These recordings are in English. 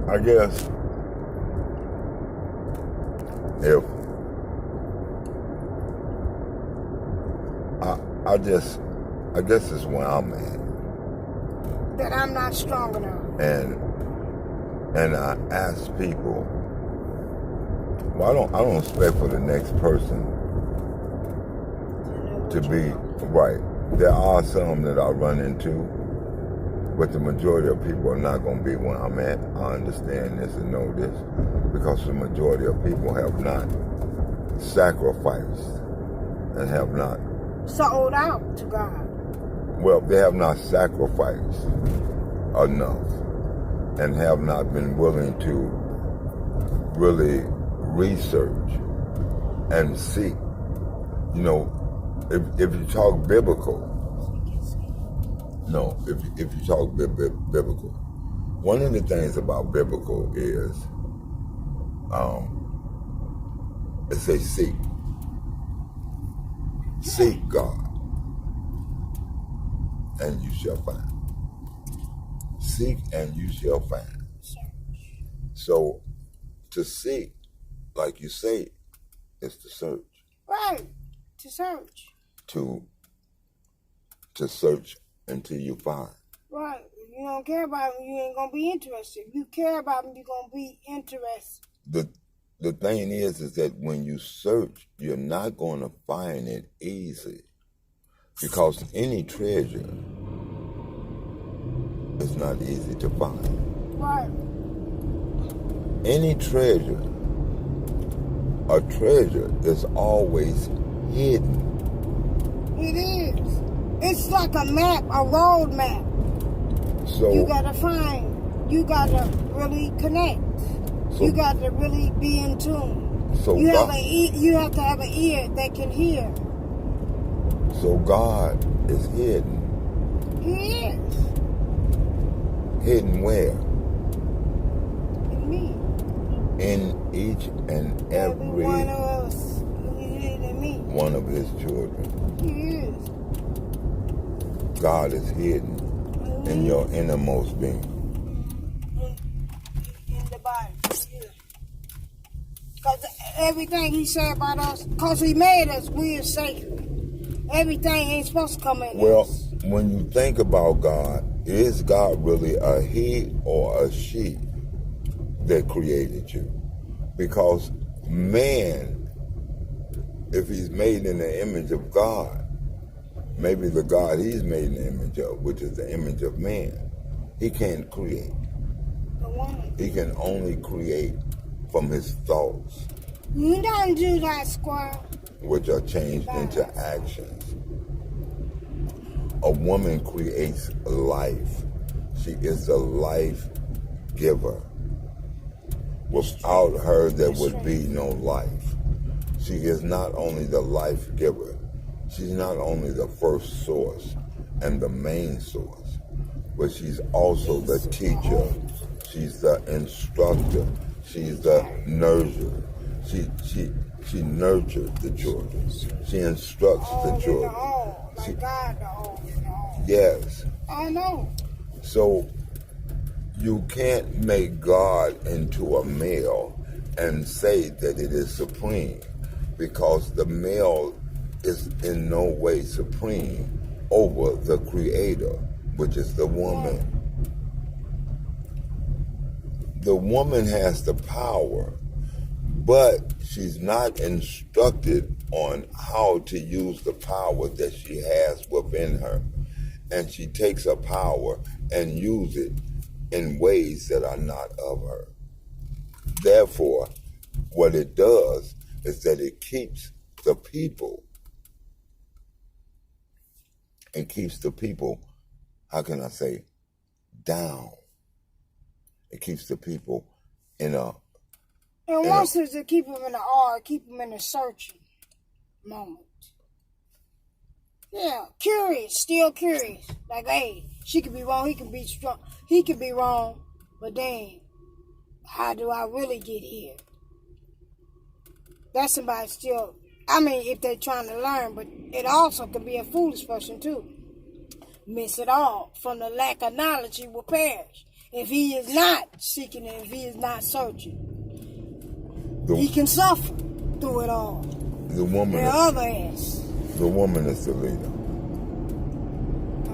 I guess if I guess it's where I'm at. That I'm not strong enough. And I ask people, well, I don't expect for the next person to be right. There are some that I run into, but the majority of people are not going to be where I'm at. I understand this and know this because the majority of people have not sacrificed and have not sold out to God. Well, they have not sacrificed enough and have not been willing to really research and seek. You know, if you talk biblical, if you talk biblical, one of the things about biblical is it says seek. Seek God, and you shall find. Seek and you shall find. So, to seek, like you say, is to search. Right, to search. To search until you find. Right. If you don't care about them, you ain't going to be interested. If you care about them, you're going to be interested. The thing is that when you search, you're not going to find it easy. Because any treasure is not easy to find. Right. Any treasure, a treasure is always hidden. It is. It's like a map, a road map. So you got to find, you got to really connect. So, you got to really be in tune. So you have to have an ear that can hear. So God is hidden. He is. Hidden where? In me. In each and every one of us. In me. One of his children. He is. God is hidden in your innermost being. In the body. Because everything he said about us, because he made us, we are sacred. Everything ain't supposed to come in Well, us. When you think about God, is God really a he or a she that created you? Because man, if he's made in the image of God, maybe the God he's made in the image of, which is the image of man, he can't create. He can only create from his thoughts. You don't do that, squirrel. Which are changed into actions. A woman creates life. She is a life giver. Without her, there would be no life. She is not only the life giver, she's not only the first source and the main source, but she's also the teacher. She's the instructor. She's the nurturer. She nurtures the children. She instructs the children. Yes. I know. So you can't make God into a male and say that it is supreme, because the male is in no way supreme over the creator, which is the woman. The woman has the power, but she's not instructed on how to use the power that she has within her. And she takes her power and uses it in ways that are not of her. Therefore, what it does is that it keeps the people, how can I say, down. It keeps the people in a... And wants us to keep them in the awe, keep them in a searching moment. Yeah, curious, still curious. Like, hey, she could be wrong, he could be strong. He could be wrong, but then, how do I really get here? That's somebody still, I mean, if they're trying to learn, but it also could be a foolish person too. Miss it all. From the lack of knowledge, he will perish. if he is not seeking it, if he is not searching, The, he can suffer through it all. the woman. The other ass. The woman is the leader.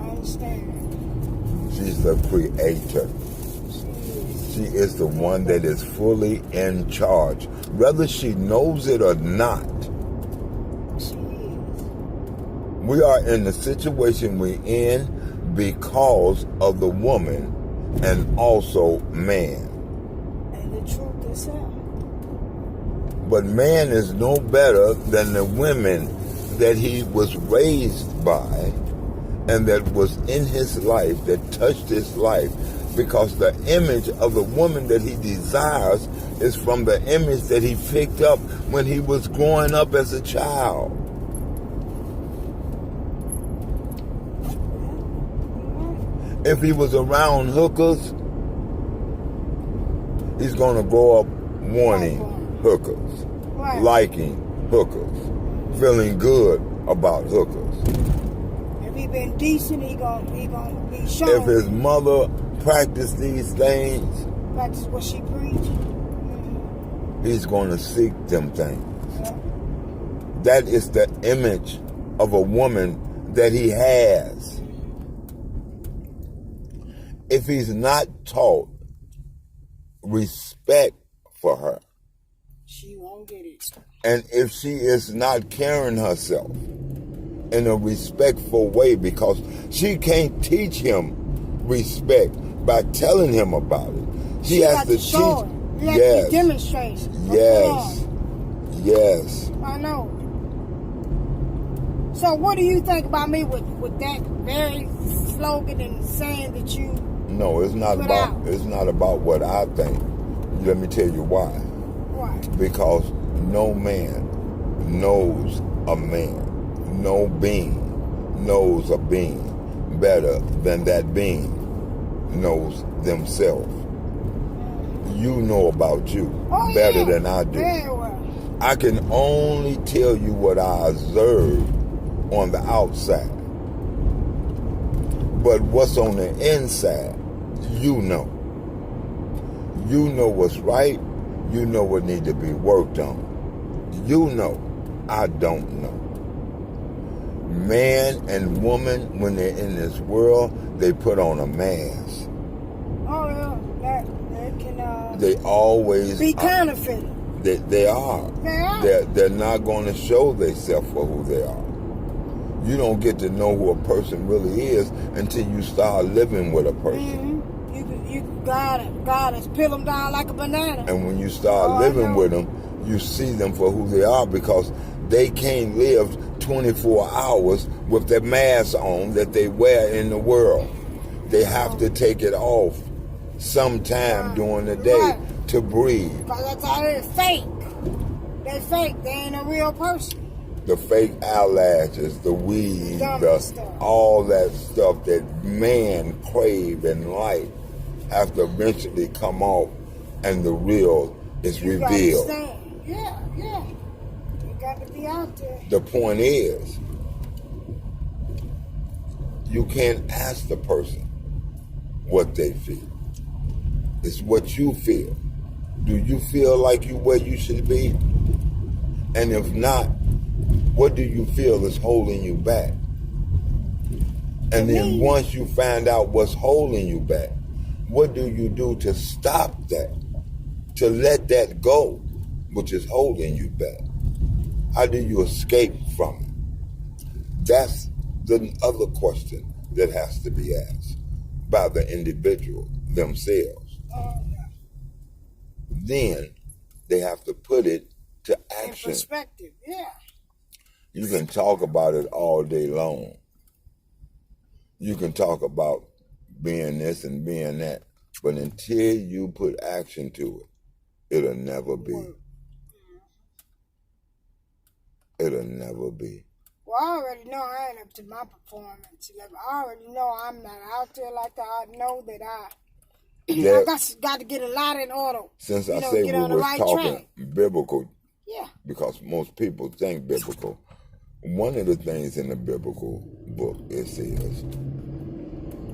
I understand. She's the creator. She is the one that is fully in charge. Whether she knows it or not, She is. we are in the situation we're in because of the woman and also man. And the truth itself. But man is no better than the women that he was raised by and that was in his life, that touched his life, because the image of the woman that he desires is from the image that he picked up when he was growing up as a child. If he was around hookers, he's going to grow up wanting hookers, Right. liking hookers, feeling good about hookers. If he been decent, he gonna be shown. If his mother practiced these things, Practice what she preach. he's going to seek them things. Yeah. That is the image of a woman that he has. If he's not taught respect for her, She won't get it. and if she is not carrying herself in a respectful way, because she can't teach him respect by telling him about it. She has got to show teach. it. You have to Yes. demonstrate. Yes. Yes. I know. So what do you think about me with that very slogan and saying that you No, it's not put about out? it's not about what I think. Let me tell you why. Right. Because no man knows a man. No being knows a being better than that being knows themselves. You know about you better than I do. Very well. I can only tell you what I observe on the outside. But what's on the inside, you know. You know what's right. You know what needs to be worked on. You know. I don't know. Man and woman, when they're in this world, they put on a mask. Oh yeah. That can They always be counterfeited. They are. They are. They're not going to show themselves for who they are. You don't get to know who a person really is until you start living with a person. God has peeled them down like a banana. And when you start living with them, you see them for who they are, because they can't live 24 hours with the mask on that they wear in the world. They have to take it off sometime during the day to breathe. Because that's all they're fake. They're fake. They ain't a real person. The fake eyelashes, the weed, Dumb stuff. all that stuff that man crave and like have to eventually come off, and the real is You revealed. gotta stand. Yeah. You got to be out there. The point is, you can't ask the person what they feel. It's what you feel. Do you feel like you where you should be? And if not, what do you feel is holding you back? And then once you find out what's holding you back, what do you do to stop that? To let that go, which is holding you back? How do you escape from it? That's the other question that has to be asked by the individual themselves. Then they have to put it to In action. perspective, yeah. You can talk about it all day long. You can talk about being this and being that, but until you put action to it, it'll never be. It'll never be. Well, I already know I ain't up to my performance level. I already know I'm not out there like that. I know that I got to get a lot in order. Since I know, say get we on the was right talking track. biblical, Yeah. because most people think biblical, one of the things in the biblical book, it says,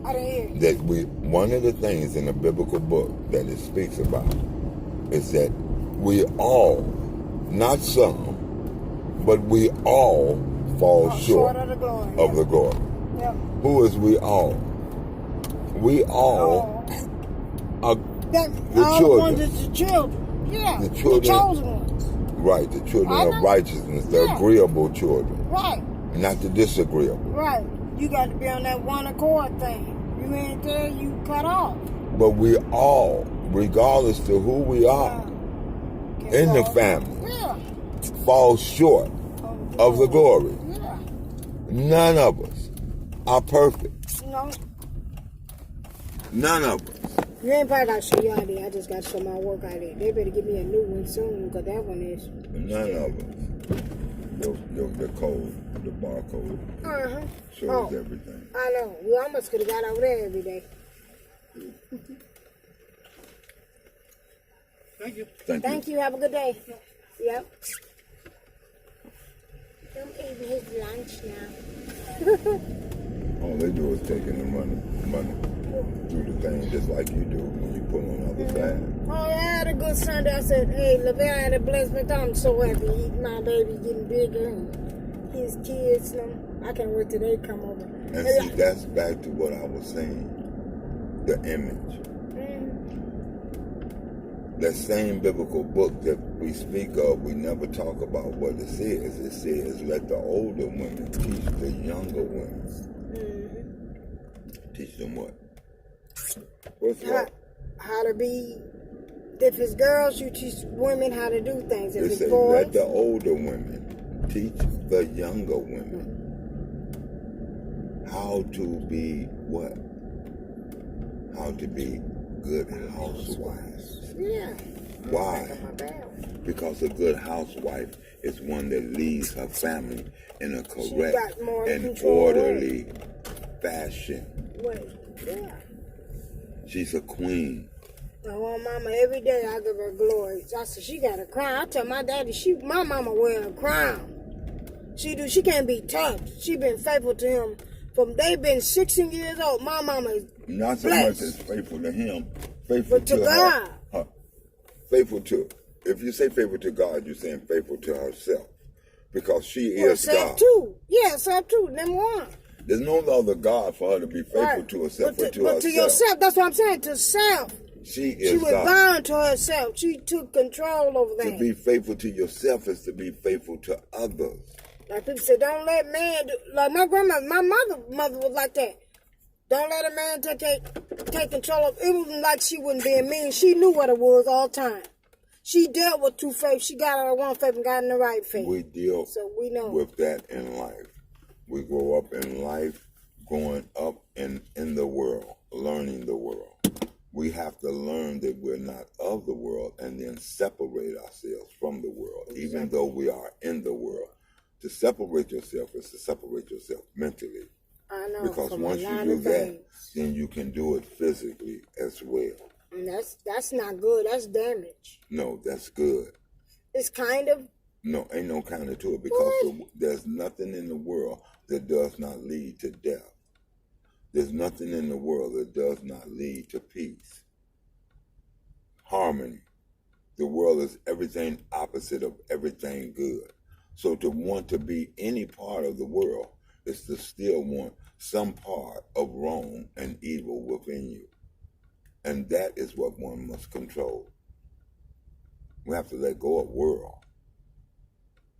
I didn't hear you. One of the things in the biblical book that it speaks about is that we all, not some, but we all fall short of the glory. Of the glory. Yep. Who is we all? We all are the children. The children. Yeah. The children. The chosen ones. Right, the children of righteousness, the agreeable children. Right. Not the disagreeable. Right. You got to be on that one accord thing. You ain't there, you cut off. But we all, regardless to who we are in the family, fall short of the glory. Yeah. None of us are perfect. No. None of us. You ain't probably got to show you out there. I just got to show my work out there. They better give me a new one soon, because that one is. None of us. The code, the barcode, shows everything. I know. We almost could have got over there every day. Thank you. Thank you. Have a good day. Yep. I'm eating his lunch now. All they do is take it and run through the thing just like you do when you pull on the other side. Oh, I had a good Sunday. I said, hey, LaVelle had a blessed me. I'm so happy. My baby getting bigger and his kids. I can't wait till they come over. And see, that's back to what I was saying. The image. That same biblical book that we speak of, we never talk about what it says. It says, let the older women teach the younger women. Teach them what? What's what? How to be. If it's girls, you teach women how to do things. If it it's says, boys, let the older women teach the younger women how to be what? How to be good housewives. Yeah. Why? Because a good housewife is one that leads her family in a correct and orderly fashion. Yeah. She's a queen. I want mama every day. I give her glory. I said she got a crown. I tell my daddy, my mama wear a crown. She do. She can't be touched. She been faithful to him from they been 16 years old. My mama is not so blessed. much as faithful to him, faithful but to God. Her. Faithful to. If you say faithful to God, you're saying faithful to herself, because she is God. Too. Yeah, herself too. Number one. There's no other God for her to be faithful to herself, but to herself. To yourself, that's what I'm saying, to self. She was bound to herself. She took control over that. To be faithful to yourself is to be faithful to others. Like people say, don't let man do, like my grandmother, my mother was like that. Don't let a man take control of it. Wasn't like she wasn't being mean. She knew what it was all the time. She dealt with two faiths. She got out of one faith and got in the right faith. We deal we know with that in life. We grow up in life, growing up in the world, learning the world. We have to learn that we're not of the world and then separate ourselves from the world, even though we are in the world. To separate yourself is to separate yourself mentally. I know. Because once you do that, then you can do it physically as well. And that's not good. That's damage. No, that's good. It's kind of. No, ain't no kind of to it, because there's nothing in the world that does not lead to death. There's nothing in the world that does not lead to peace, harmony. The world is everything opposite of everything good. So to want to be any part of the world is to still want some part of wrong and evil within you. And that is what one must control. We have to let go of world.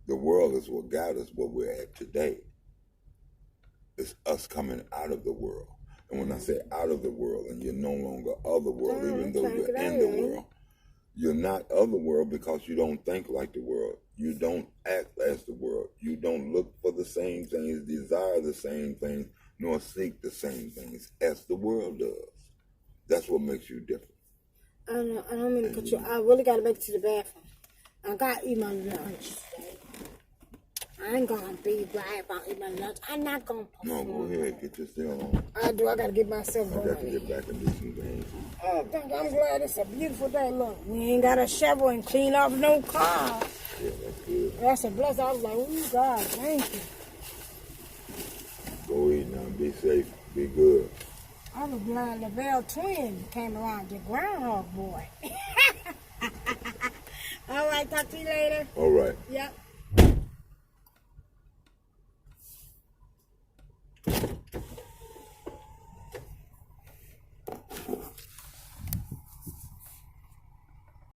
The world is what got us where we're at today. It's us coming out of the world. And when I say out of the world, and you're no longer of the world, even though you're in the world, you're not of the world because you don't think like the world. You don't act as the world. You don't look for the same things, desire the same things, nor seek the same things as the world does. That's what makes you different. I don't mean to cut you. I really got to make it to the bathroom. I got to eat my lunch today. I ain't going to be right about eating my lunch. I'm not going to. No, go ahead. Get your still on. I do. I got to get myself going. I got to get back and do some things. Oh, I'm glad it's a beautiful day. Look, we ain't got to shovel and clean off no car. Yeah, that's good. That's a blessing. I was like, oh, God, thank you. Go eat now. Be safe. Be good. I was blind. The Bell twin came around. The groundhog boy. All right, talk to you later. All right. Yep.